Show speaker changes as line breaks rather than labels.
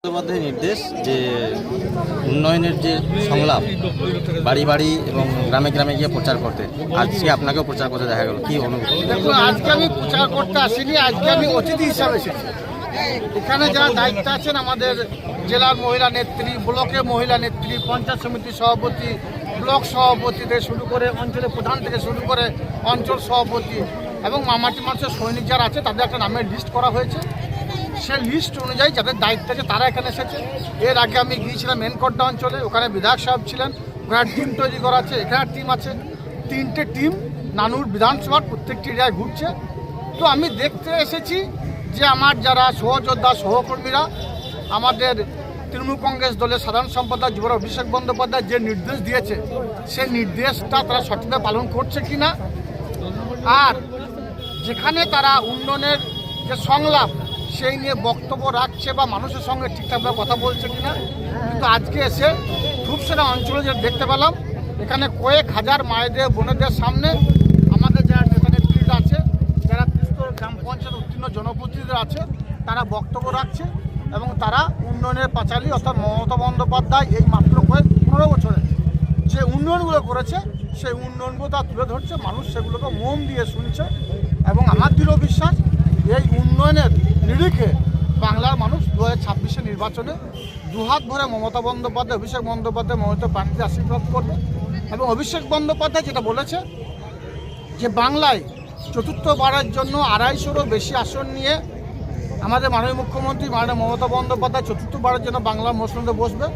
বন্দ্যোপাধ্যায়ের নির্দেশ যে উন্নয়নের যে সংলাপ বাড়ি বাড়ি এবং গ্রামে গ্রামে গিয়ে প্রচার করতে, আজকে আপনাকেও প্রচার করতে দেখা গেল, কি অনুভূতি?
দেখুন, আজকে আমি প্রচার করতে আসিনি, আজকে আমি অতিথি হিসাবে এসেছি। এখানে যারা দায়িত্ব আছেন, আমাদের জেলার মহিলা নেত্রী, ব্লকের মহিলা নেত্রী, পঞ্চায়েত সমিতির সভাপতি, ব্লক সভাপতি থেকে শুরু করে অঞ্চলের প্রধান থেকে শুরু করে অঞ্চল সভাপতি এবং মামাটি মানুষের সৈনিক যারা আছে তাদের একটা নামের লিস্ট করা হয়েছে। সেই লিস্ট অনুযায়ী যাদের দায়িত্ব আছে তারা এখানে এসেছে। এর আগে আমি গিয়েছিলাম মেনকোট্টা অঞ্চলে, ওখানে বিধায়ক সাহেব ছিলেন, ওখানে টিম তৈরি করা আছে, এখানে টিম আছে, 3টে টিম নানুর বিধানসভার প্রত্যেকটি এরিয়ায় ঘুরছে। তো আমি দেখতে এসেছি যে আমার যারা সহযোদ্ধা সহকর্মীরা, আমাদের তৃণমূল কংগ্রেস দলের সাধারণ সম্পাদক যুবরাজ অভিষেক বন্দ্যোপাধ্যায় যে নির্দেশ দিয়েছে সেই নির্দেশটা তারা সঠিকভাবে পালন করছে কিনা, আর যেখানে তারা উন্নয়নের যে সংলাপ সেই নিয়ে বক্তব্য রাখছে বা মানুষের সঙ্গে ঠিকঠাকভাবে কথা বলছে কিনা। কিন্তু আজকে এসে ধূপসেনা অঞ্চলে যে দেখতে পেলাম, এখানে কয়েক হাজার মায়েদের বোনেদের সামনে আমাদের যারা নেতা নেত্রীরা আছে, যারা গ্রাম পঞ্চায়েত উত্তীর্ণ জনপ্রতিনিধিরা আছে, তারা বক্তব্য রাখছে এবং তারা উন্নয়নের পাঁচালী অর্থাৎ মমতা বন্দ্যোপাধ্যায় এই মাত্র কয়েক 15 বছরে যে উন্নয়নগুলো করেছে সেই উন্নয়নগুলো তারা তুলে ধরছে, মানুষ সেগুলোকে মন দিয়ে শুনছে এবং আমার দৃঢ় বিশ্বাস এই উন্নয়নের নিরিখে বাংলার মানুষ 2026 নির্বাচনে দুহাত ভরে মমতা বন্দ্যোপাধ্যায়, অভিষেক বন্দ্যোপাধ্যায় মমতা প্রার্থী আশীর্বাদ করবে। এবং অভিষেক বন্দ্যোপাধ্যায় যেটা বলেছে যে বাংলায় চতুর্থবারের জন্য 250-রও বেশি আসন নিয়ে আমাদের মাননীয় মুখ্যমন্ত্রী মাননীয় মমতা বন্দ্যোপাধ্যায় চতুর্থবারের জন্য বাংলার মসনদে বসবে।